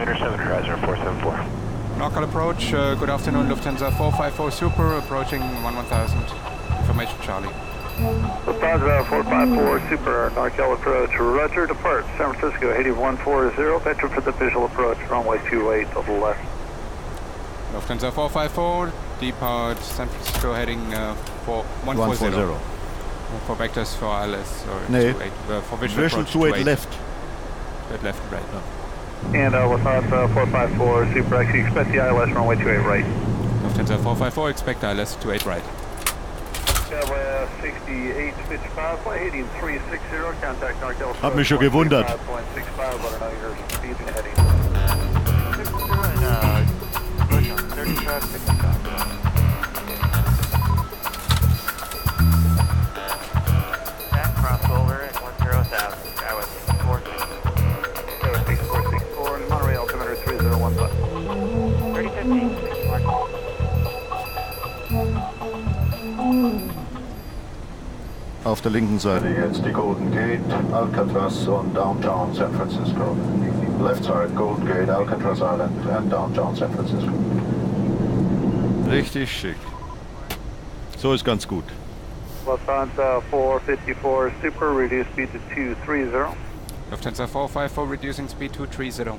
altimeter 7, riser 474. Local approach, good afternoon, Lufthansa 454 Super, approaching 1000. Information Charlie. Lufthansa 454 Super, NorCal approach, roger, depart, San Francisco, heading 140, vector for the visual approach, runway 28 to the left. Lufthansa 454, depart San Francisco, heading 140. For vectors for ILS, or Nee, 28, for visual approach 28 left. 28 left and right. And Lufthansa 454 Super, actually expect the ILS runway 28 right. Lufthansa 454, expect ILS 28 right. Southwest 6855, flight heading 360, contact NorCal. Hab mich schon gewundert. 5.65, let her know your speed and heading. 60 and push on 35, 65. Back crossover at 10,000, Skyway 464. 6464, Monterey altimeter 3015. 3015, mark. Auf der linken Seite. Jetzt die Golden Gate, Alcatraz und Downtown San Francisco. Left side, Golden Gate, Alcatraz Island and Downtown San Francisco. Richtig schick. So ist ganz gut. Lufthansa 454 Super, reduce speed to 230. Lufthansa 454, reducing speed 230.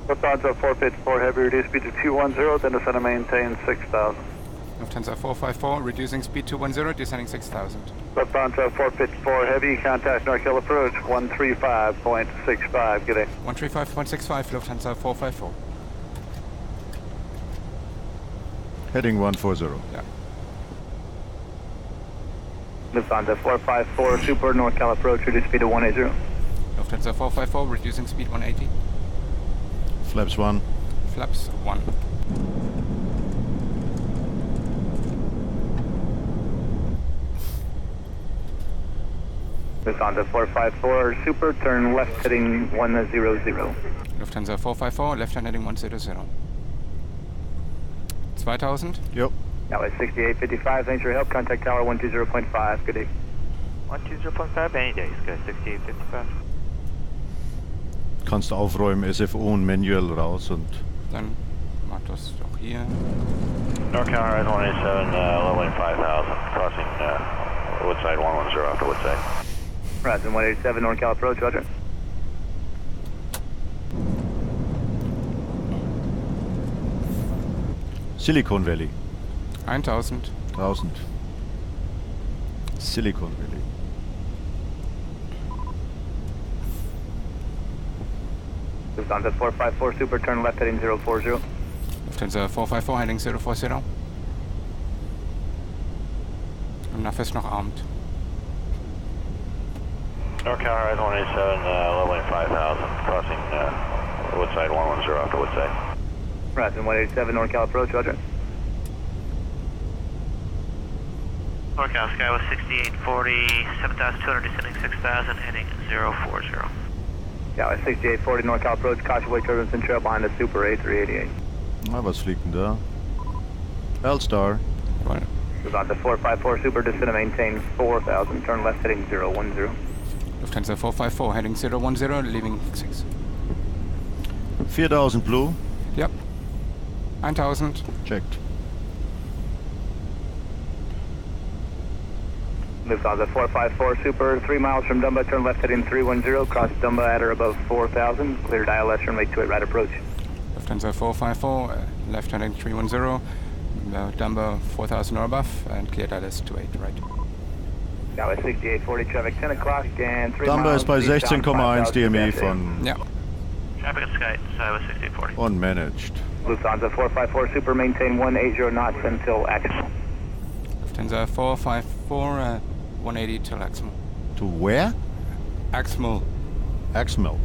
Lufthansa 454 Heavy, reduce speed to 210, then descend and maintain 6,000. Lufthansa 454, reducing speed 210, descending 6000. Lufthansa 454 Heavy, contact NorCal approach 135.65, good day. 135.65, Lufthansa 454. Heading 140. Yeah. Lufthansa 454 Super, NorCal approach, reduce speed to 180. Lufthansa 454, reducing speed 180. Flaps 1. Flaps 1. Lufthansa 454 Super, turn left heading 100. Lufthansa 454, left hand heading 100. 2000. Jo. Now at 6855, thanks for your help, contact tower 120.5, good day. 120.5, any days, guys, 6855. Kannst aufräumen, SFO und Manual raus und... Dann mach das doch hier. NorCal Rise 187, leveling 5,000, crossing Woodside 110 after Woodside. Horizon 187, NorCal approach, roger. Silicon Valley. 1000. 1000. Silicon Valley. Lufthansa 454 Super, turn left heading 040. Lufthansa 454, heading 040. Und NAF ist noch armed. NorCal Rise 187, leveling 5,000, crossing Woodside 110 after Woodside. Horizon 187, NorCal approach, roger. NorCal Skyway 6840, 7,200, descending 6,000, heading 040. Yeah, at 6840 NorCal approach, caution wake turbulence and trail behind the Super A380. Na, was fliegt denn da? L-Star. Lufthansa 454 Super, descend and maintain 4,000, turn left heading 010. Lufthansa 454, heading 010, leaving 6. 4000 Blue. Yep. 1000. Checked. Lufthansa 454 Super, 3 miles from Dumba, turn left heading 310, cross Dumba at or above 4,000, cleared ILS, runway 28 right approach. Lufthansa 454, left heading 310, Dumba 4000 or above, and cleared ILS 28 right. Now at 6840, traffic 10 o'clock and 3 Dumba miles. ist bei 16,1 DME von... Ja. Traffic at Sky, Skyway 6840. Unmanaged. Lufthansa 454 Super, maintain 180 knots until Axel. Lufthansa 454, 180 till Axel. To where? Axel. Axmel.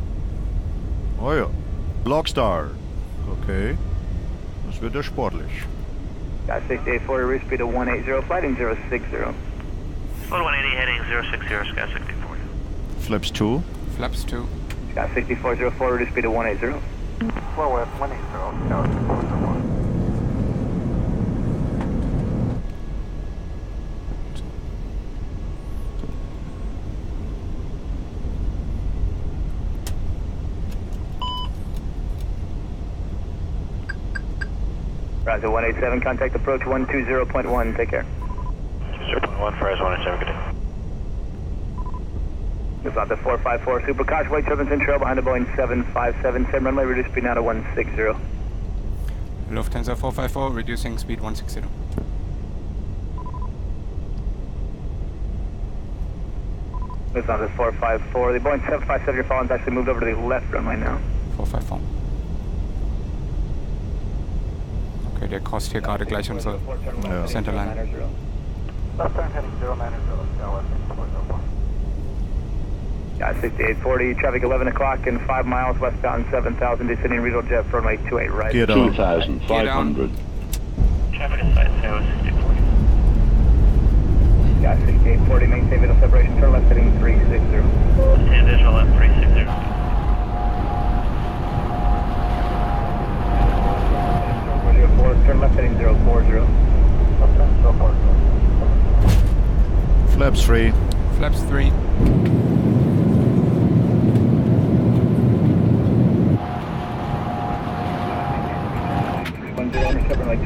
Oh ja. Blockstar. Okay. Das wird ja sportlich. Got 6840, reach speed of 180, flighting 060. Float 180, heading 060, Sky 6840. Flaps 2. Flaps 2. Got 6404, reach speed of 180. Slow at 180, Sky 401. Roger, 187, contact approach 120.1, take care. 0.1 for S187, good day. This is the 454 Super, caution weight turbines in trail behind the Boeing 757, same runway, reduce speed now to 160. Lufthansa 454, reducing speed 160. This is the 454, the Boeing 757 you're following is actually moved over to the left runway now. 454. Okay, der crossed hier gerade gleich unsere Centerline. Left turn heading 090, yeah, 6840, traffic 11 o'clock and 5 miles westbound 7000, descending regional jet for runway 28 right. 2,500. Traffic inside 6840. Yeah, 6840, maintain visual separation, turn left heading 360. And visual left 360. Turn left heading 040. Left turn 040. Flaps 3. Flaps 3. Like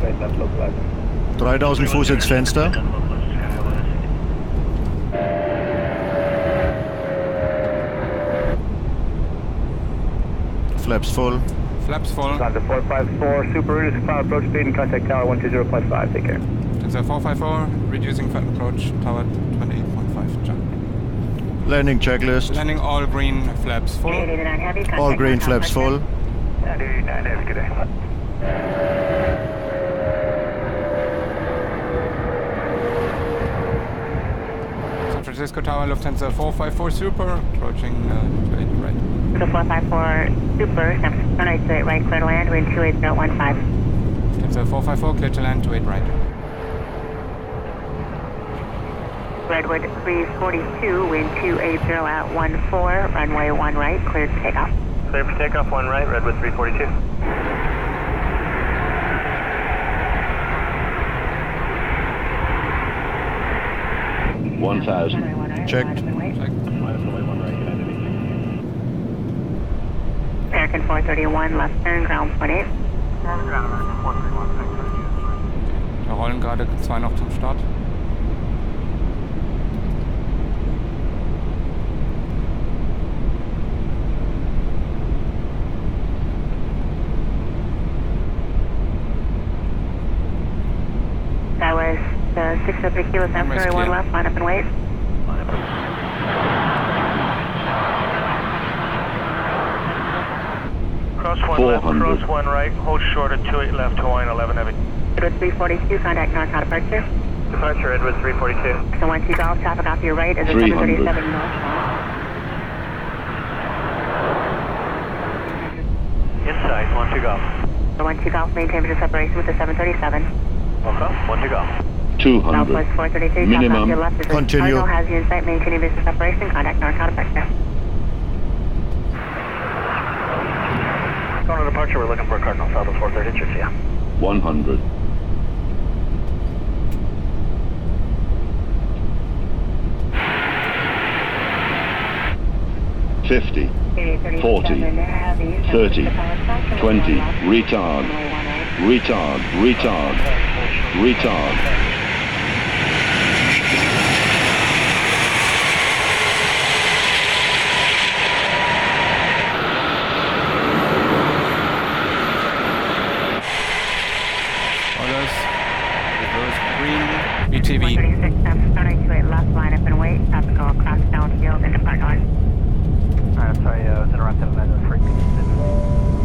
3000 Fuß ins Fenster. Flaps full. Flaps full. The 454 Super, reduce final approach speed and contact tower 120.5, take care. It's a 454, reducing final approach, tower 28.5, jump. Landing checklist. Landing all green flaps full. All green flaps full. 99 Heavy, good day. San Francisco Tower, Lufthansa 454 Super, approaching 28 right. The 454 Super, San Francisco 28 right, clear to land, wind 28015. Lufthansa 454, clear to land, 28 right. Redwood 342, wind 280 at 14, runway 1 right, cleared to take off. Clear for takeoff, 1 right, Redwood 342. Checked. American 431, left turn, ground 28. Da rollen gerade 2 noch zum Start. That was the 603 Kilo San Francisco, 1 left, line up and wait. Cross 1 left, cross 1 right, hold short at 28 left, Hawaiian 11 Heavy. Edward 342, contact north, not departure. Departure, Edward 342. So 12 Golf, traffic off your right is a 737 northbound. Inside, 12 Golf. So 12 Golf, maintain visual separation with the 737. Welcome, 12 Golf. 200. Southwest 433, Minimum. traffic off your left is a Continue. Cardinal, has you in sight, maintaining visual separation, contact north, not departure. Going to departure, we're looking for a Cardinal Southwest 433, yeah. 100. 50. 40. 30. 20. Retard. Retard. Retard. Retard. Orders. Reverse green. BTV. 436, San Francisco 28 left, line up and wait. Traffic go across downfield and depart north. Sorry, I was interrupted by the frequency.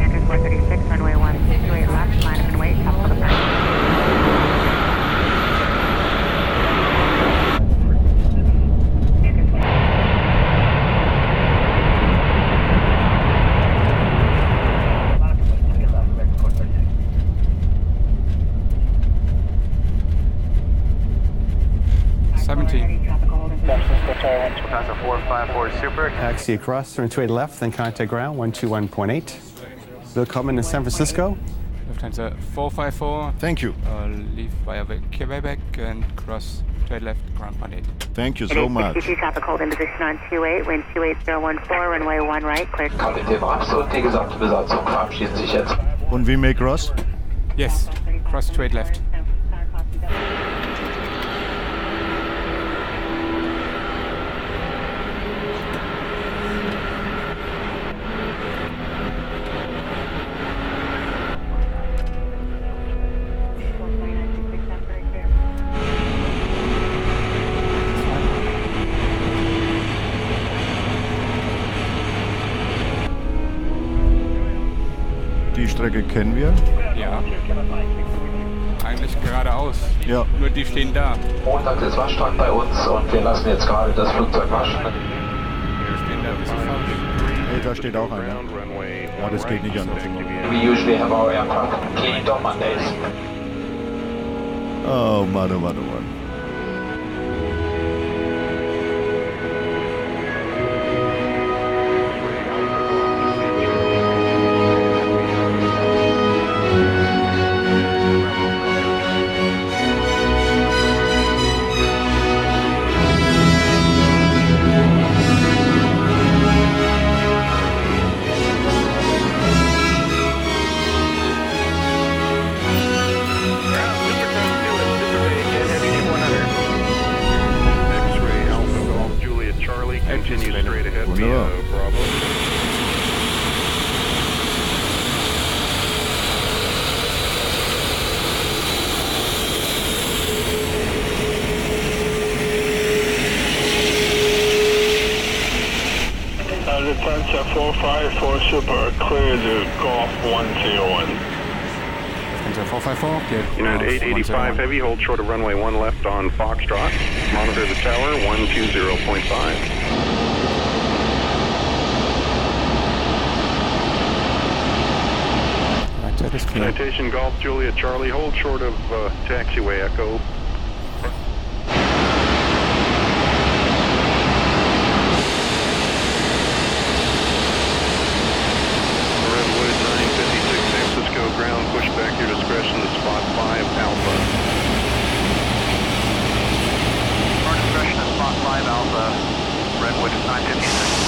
Andrews 436, runway 128 left, line up and wait. Traffic go depart. Lufthansa 454 Super. Taxi across, turn 28 left, then contact ground 121.8. Willkommen in San Francisco. Lufthansa 454. Thank you. Leave via Quebec and cross 28 left, ground 18. Thank you so much. CT traffic hold in position on 28, wind 28014, runway 1 right, cleared. Kapitän war absolut, die gesamte Besatzung verabschiedet sich jetzt. Und wie make Ross? Yes, cross straight left. Die Strecke kennen wir. Ja. Eigentlich geradeaus. Ja. Nur die stehen da. Montag ist Waschtag bei uns und wir lassen jetzt gerade das Flugzeug waschen. Die stehen da ein bisschen falsch. Hey, da steht auch einer. Ja, das geht nicht anders. We usually have our aircraft cleaned on Mondays. Oh Mann, oh Mann, oh Mann. Wunderbar. Lufthansa 454 Super, clear to Golf 101. Lufthansa 454, clear. United 885 Heavy, hold short of runway 1 left on Foxtrot. Monitor the tower, 120.5. Right side is clear. Citation Golf Juliet Charlie, hold short of taxiway Echo. Redwood 956 San Francisco ground, push back your discretion to spot 5 Alpha. Our discretion to spot 5 Alpha, Redwood 956.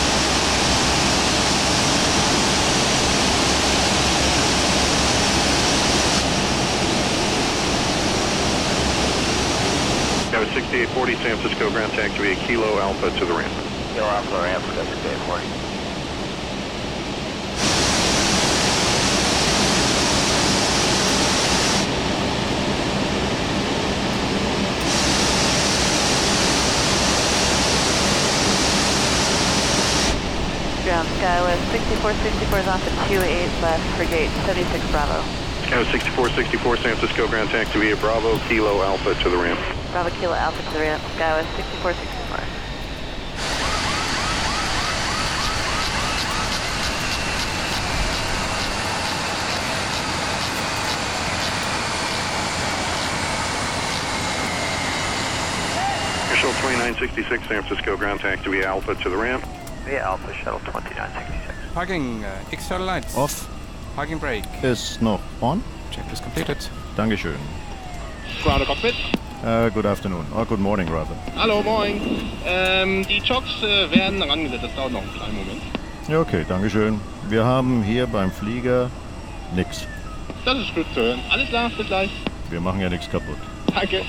Tower 6840 San Francisco ground taxiway Kilo Alpha to the ramp. Kilo Alpha, ramp, 6840. Ground Skywest 6464 is off at 28 left for gate 76 Bravo. Tower 6464 San Francisco ground taxiway Bravo Kilo Alpha to the ramp. Bravo Kilo Alpha to the ramp, Skywest 6464. Shuttle 2966 San Francisco ground taxiway Alpha to the ramp. Via Alpha Shuttle 2966. Parking, external lights. Off. Parking brake. Ist noch on. Check is completed. Dankeschön. Ground Cockpit. Good afternoon. Or good morning, rather. Hallo, moin. Die Chocks werden rangesetzt, das dauert noch einen kleinen Moment. Ja, okay, Dankeschön. Wir haben hier beim Flieger nix. Das ist gut zu hören. Alles klar, bis gleich. Wir machen ja nichts kaputt. Danke.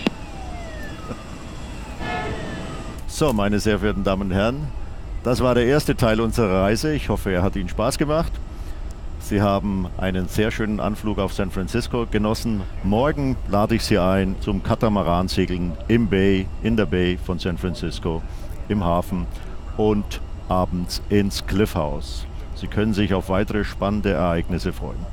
So, meine sehr verehrten Damen und Herren, das war der erste Teil unserer Reise. Ich hoffe, er hat Ihnen Spaß gemacht. Sie haben einen sehr schönen Anflug auf San Francisco genossen. Morgen lade ich Sie ein zum Katamaran-Segeln in der Bay von San Francisco, im Hafen und abends ins Cliff House. Sie können sich auf weitere spannende Ereignisse freuen.